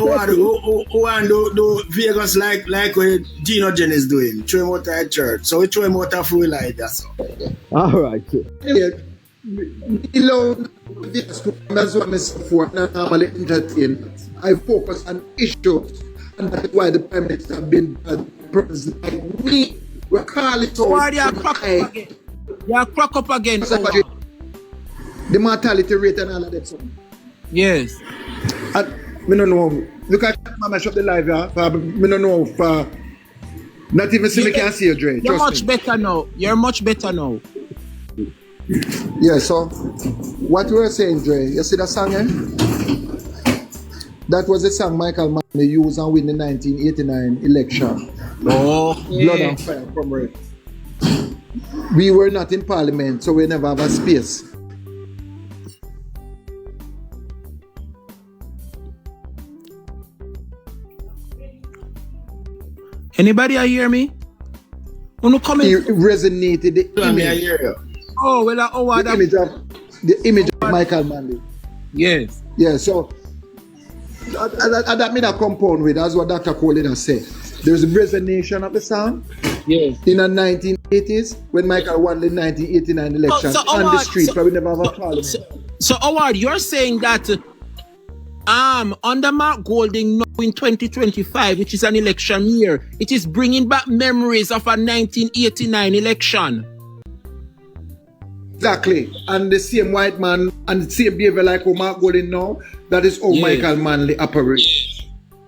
want to do Vegas like what Gino Jen is doing. Throw him out at church. So we throw him out of full like that. So. All right. That's what I'm for. Not normally entertain. I focus on issues, and that's why the Prime Minister have been president like me. We call it all. Why they are crack up again? They are crack up again. The mortality rate and all of that. So. Yes. I don't know. Look at my shop the live here. I don't know if not even see me can see you, Dre. You're much better now. You're much better now. Yeah, so what we were saying, Dre, you see that song, eh? That was the song Michael Manley used and win the 1989 election. Oh, Blood and Fire from Red. We were not in parliament, so we never have a space. Anybody hear me? Wanna come It resonated the image. I hear you. Oh, well, The image of Michael Manley. Yes. Yeah, so that mean a compound with, that's what Dr. Cole has said. There's a resonation of the song. Yes. In the 1980s, when Michael won the 1989 election on the street, but we never have a parliament. So, Howard, you're saying that under Mark Golding now in 2025, which is an election year, it is bringing back memories of a 1989 election. Exactly. And the same white man and the same behavior like Mark Golding now, that is how Michael Manley operates.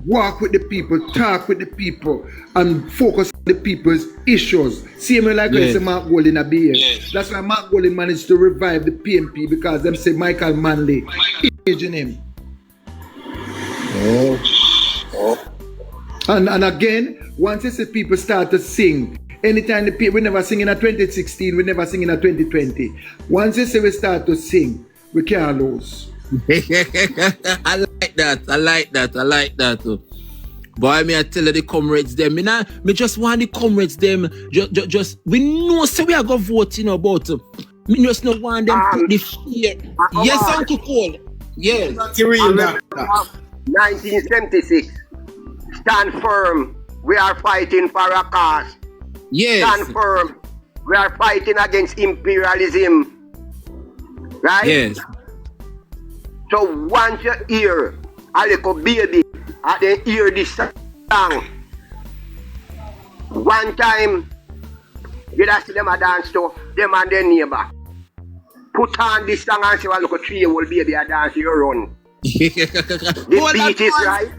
Walk with the people, talk with the people, and focus on the people's issues. Same way like I say Mark Golding a behave. That's why Mark Golding managed to revive the PNP, because them say Michael Manley imaging him. And again, once you see people start to sing, anytime the people, we never sing in a 2016, we never sing in a 2020. Once you see we start to sing, we can't lose. I like that. Boy, me I tell you the comrades them. Me just want the comrades them. Just we know so we are going voting about. Me just not want them put the fear. Yes, Uncle Cole. Yes. 1976. Stand firm. We are fighting for a cause. Yes. Stand firm. We are fighting against imperialism. Right? Yes. So once you hear a little baby, and then hear this song, one time, you just see them a dance to them and their neighbor. Put on this song and see what look a 3-year-old baby a dance you run. The beat is right.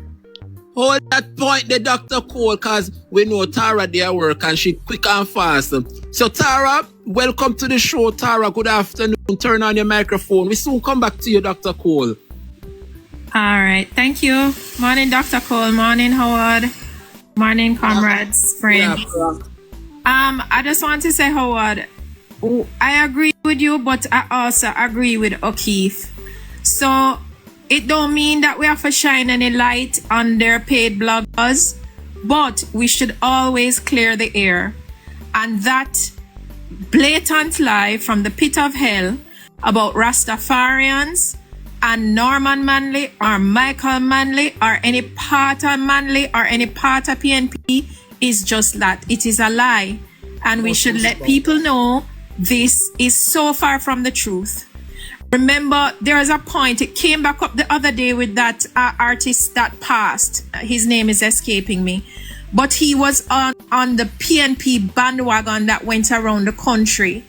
Hold that point there, Dr. Cole, because we know Tara there work and she quick and fast. So Tara, welcome to the show. Tara, good afternoon. Turn on your microphone. We soon come back to you, Dr. Cole. All right, thank you. Morning, Dr. Cole. Morning, Howard. Morning, comrades, friends. I just want to say, Howard, I agree with you, but I also agree with O'Keefe. So it don't mean that we have to shine any light on their paid bloggers, but we should always clear the air. And that blatant lie from the pit of hell about Rastafarians and Norman Manley or Michael Manley or any part of Manley or any part of PNP is just that. It is a lie. And we should let people know this is so far from the truth. Remember, there is a point, it came back up the other day with that artist that passed. His name is escaping me. But he was on the PNP bandwagon that went around the country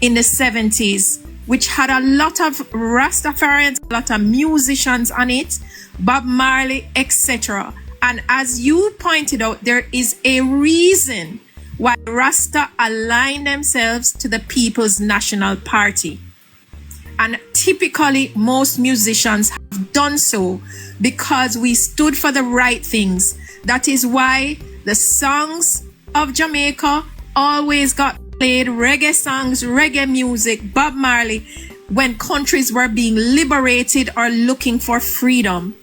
in the 70s, which had a lot of Rastafarians, a lot of musicians on it, Bob Marley, etc. And as you pointed out, there is a reason why Rasta aligned themselves to the People's National Party. And typically, most musicians have done so because we stood for the right things. That is why the songs of Jamaica always got played, reggae songs, reggae music, Bob Marley, when countries were being liberated or looking for freedom.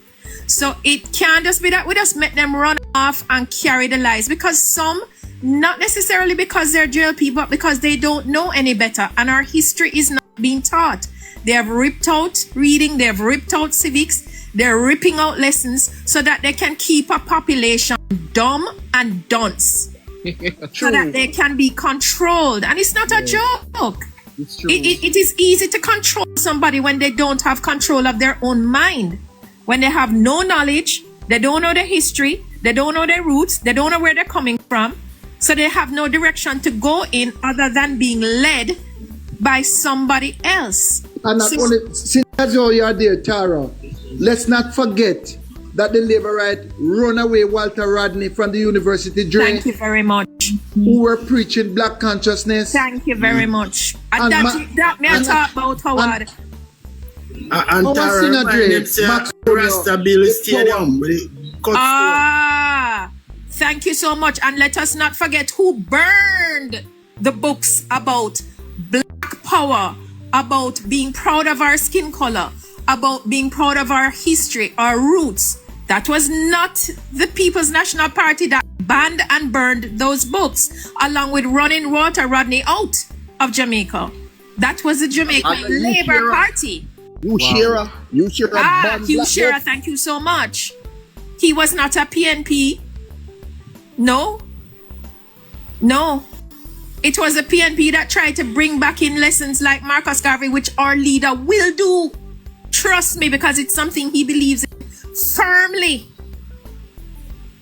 So it can't just be that we just make them run off and carry the lies, because some, not necessarily because they're jail people, but because they don't know any better and our history is not being taught. They have ripped out reading, they have ripped out civics, They're ripping out lessons so that they can keep a population dumb and dunce. So that they can be controlled. And it's not a joke. It's true. It is easy to control somebody when they don't have control of their own mind. When they have no knowledge, they don't know their history, they don't know their roots, they don't know where they're coming from. So they have no direction to go in other than being led by somebody else. And not only, since that's all you are there, Tara, let's not forget that the labor right runaway Walter Rodney from the University Dre. Thank you very much. Who were preaching black consciousness. Thank you very much. And that may I talk about Howard. And Tara remind them say Rasta build stadium. Thank you so much. And let us not forget who burned the books about black power, about being proud of our skin color, about being proud of our history, our roots. That was not the People's National Party that banned and burned those books, along with running Walter Rodney out of Jamaica. That was the Jamaican Labour Party. Hugh Shearer. Hugh Shearer, thank you so much. He was not a PNP. No. It was a PNP that tried to bring back in lessons like Marcus Garvey, which our leader will do. Trust me, because it's something he believes in firmly.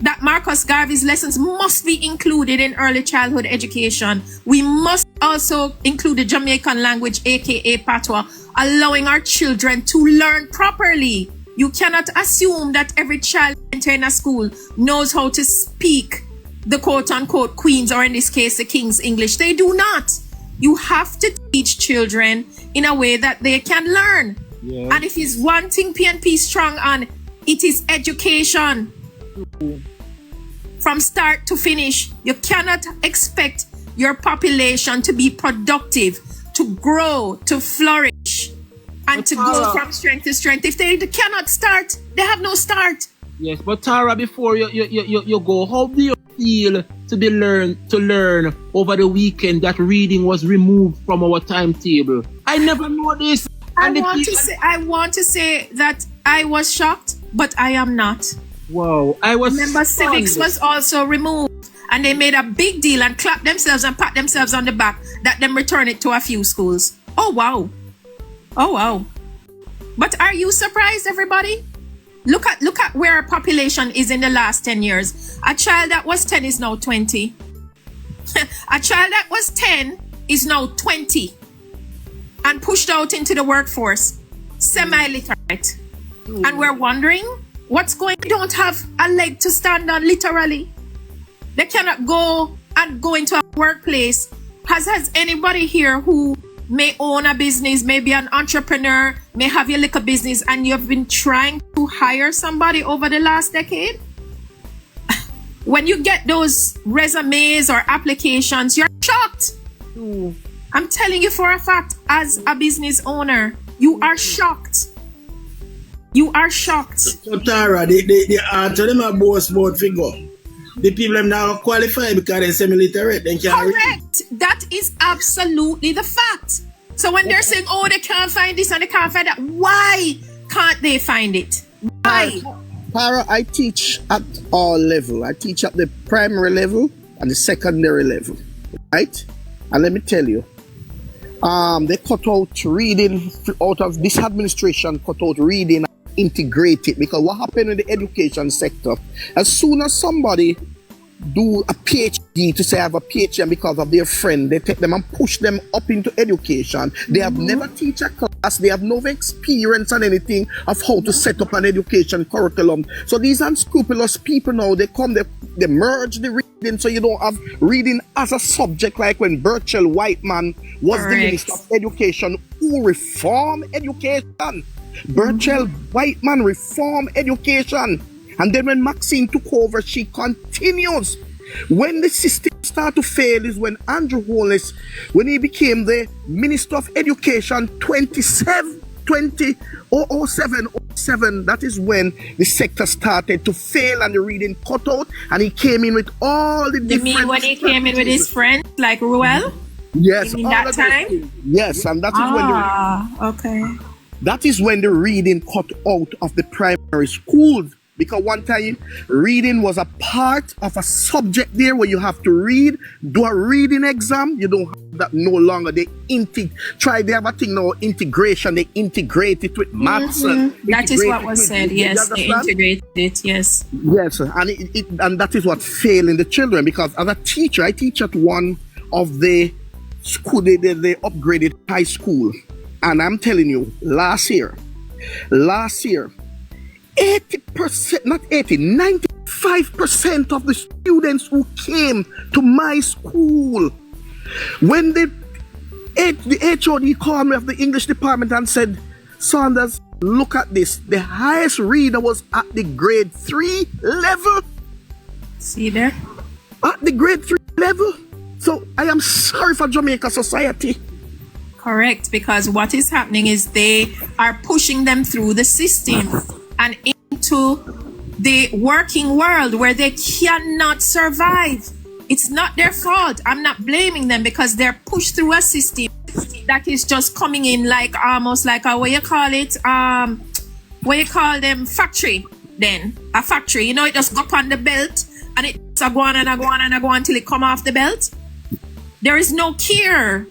That Marcus Garvey's lessons must be included in early childhood education. We must also include the Jamaican language, aka Patois, allowing our children to learn properly. You cannot assume that every child entering a school knows how to speak the quote-unquote Queen's, or in this case, the King's English. They do not. You have to teach children in a way that they can learn. Yeah. And if it's one thing PNP strong on, it is education. From start to finish. You cannot expect your population to be productive, to grow, to flourish, and to go from strength to strength. If they cannot start, they have no start. Yes, but Tara, before you go, how do you feel to learn over the weekend that reading was removed from our timetable? I never know this. I want to say that I was shocked, but I am not. Wow, I was. Remember, civics was also removed, and they made a big deal and clapped themselves and pat themselves on the back that them return it to a few schools. Oh wow. But are you surprised, everybody? Look at where our population is in the last 10 years. A child that was 10 is now 20. A child that was 10 is now 20 and pushed out into the workforce, semi-literate. And we're wondering what's going on. They don't have a leg to stand on, literally. They cannot go into a workplace. Has anybody here who may own a business, may be an entrepreneur, may have your little business, and you've been trying to hire somebody over the last decade? When you get those resumes or applications, you're shocked. I'm telling you for a fact, as a business owner, you are shocked. You are shocked. So Tara, the answer them a boss board figure. The people them now qualify because they're semi-literate. They can't Correct. That is absolutely the fact. So when they're saying, oh, they can't find this and they can't find that, why can't they find it? Why? Tara, I teach at all levels. I teach at the primary level and the secondary level, right? And let me tell you, they cut out reading out of this administration, cut out reading, integrate it, because what happened in the education sector, as soon as somebody do a PhD to say I have a PhD, and because of their friend, they take them and push them up into education. They have never teach a class, they have no experience on anything of how to set up an education curriculum. So these unscrupulous people now, they come, they merge the reading, so you don't have reading as a subject, like when Burchell Whiteman was the Minister of Education, who reformed education. Burchell Whiteman reform education. And then when Maxine took over, she continues. When the system started to fail is when ANJU Holness, when he became the Minister of Education 2007, that is when the sector started to fail and the reading cut out, and he came in with all the different... You mean when he came in with his friends like Ruel? Yes. In that time? Yes, and that is when... okay. That is when the reading cut out of the primary schools. Because one time, reading was a part of a subject there where you have to read, do a reading exam. You don't have that no longer. They have a thing now, integration. They integrate it with maths. That is what was said, yes. They integrated it, yes. Yes, and and that is what's failing the children. Because as a teacher, I teach at one of the school, they upgraded high school. And I'm telling you, last year, 80%, not 80, 95% of the students who came to my school, when the HOD called me of the English department and said, Saunders, look at this. The highest reader was at the grade 3 level. See there? At the grade 3 level. So I am sorry for Jamaica society. Correct, because what is happening is they are pushing them through the system and into the working world where they cannot survive. It's not their fault. I'm not blaming them because they're pushed through a system that is just coming in like almost like a, what you call them, factory then. A factory, you know, it just go up on the belt and it's a go on and a go on and a go on until it come off the belt. There is no care.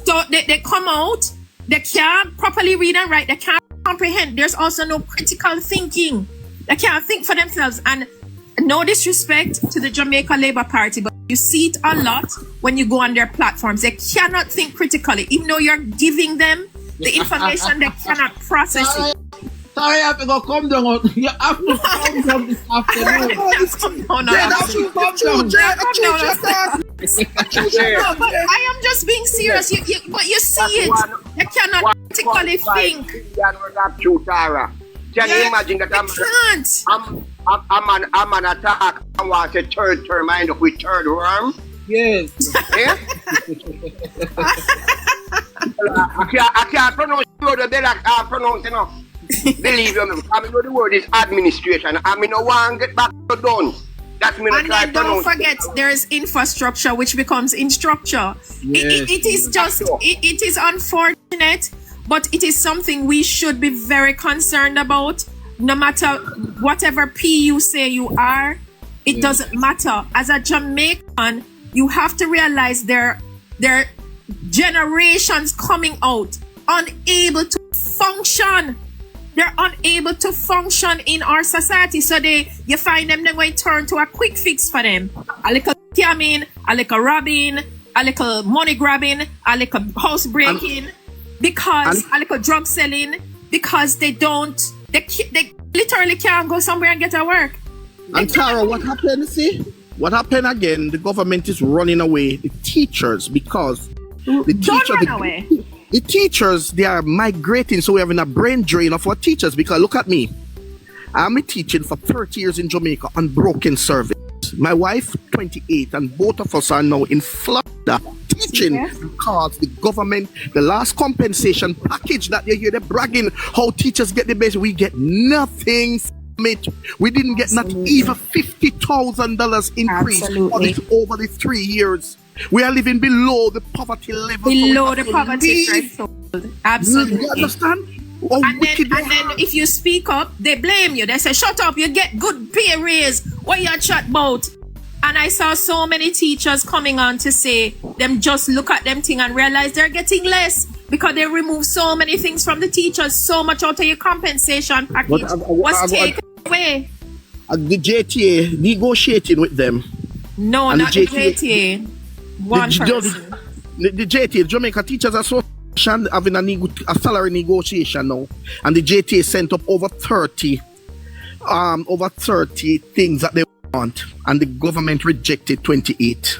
So they come out, they can't properly read and write, they can't comprehend. There's also no critical thinking. They can't think for themselves. And no disrespect to the Jamaica Labour Party, but you see it a lot when you go on their platforms. They cannot think critically. Even though you're giving them the information, they cannot process it. Sorry, I have to go come down. You have to come down this afternoon. I am just being serious. But you see it. You cannot critically think. Can you imagine that I'm an attack and want a third term mind up with third worm? Yes. Yeah? I can't pronounce the bell I can't pronounce enough. Believe you me, I mean the word is administration. I mean no one get back to done. That's me. And then don't forget there is infrastructure which becomes instructure. Yes. It is just it is unfortunate, but it is something we should be very concerned about. No matter whatever P you say you are, it doesn't matter. As a Jamaican, you have to realize there are generations coming out unable to function. They're unable to function in our society. So you find them, they're going to turn to a quick fix for them. A little scamming, a little robbing, a little money grabbing, a little house breaking, because a little drug selling, because they literally can't go somewhere and get a work. And Tara, what happened, see? What happened again? The government is running away the teachers because the teachers, they are migrating, so we're having a brain drain of our teachers. Because look at me, I'm teaching for 30 years in Jamaica on broken service. My wife, 28, and both of us are now in Florida teaching because the government, the last compensation package that you hear, they're bragging how teachers get the best. We get nothing from it. We didn't get not even $50,000 increase over the 3 years. We are living below the poverty level. Below the poverty threshold. Absolutely. You understand? And then if you speak up, they blame you. They say, shut up, you get good pay raise. What you chat about? And I saw so many teachers coming on to say, them just look at them thing and realize they're getting less because they remove so many things from the teachers. So much out of your compensation package was taken away. The JTA negotiating with them. No, not the JTA. One person. The JTA, Jamaica Teachers Association, having a salary negotiation now, and the JTA sent up over 30 things that they want, and the government rejected 28.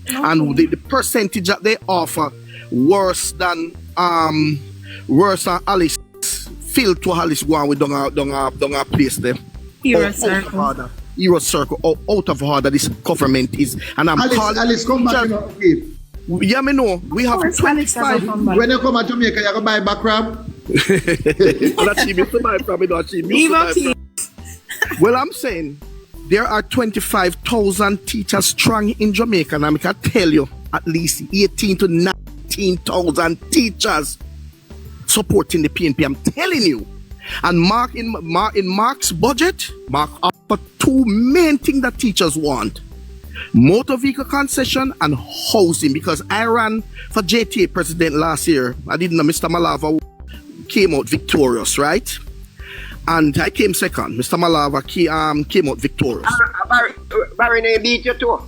Okay. And the percentage that they offer worse than Alice, Phil to Alice go on with don't place them. Hero Circle. Hero Circle, out of order this government is, and I'm calling Alice, come back, you know, okay. Yeah, me know. We have 25. When you come to Jamaica, you go buy back crab. Well, I'm saying there are 25,000 teachers strong in Jamaica, and I can tell you at least 18 to 19,000 teachers supporting the PNP. I'm telling you. And in Mark's budget, Mark offered two main things that teachers want: motor vehicle concession and housing. Because I ran for JTA president last year. I didn't know Mr. Malava came out victorious, right? And I came second. Mr. Malava came out victorious. Barry beat you too.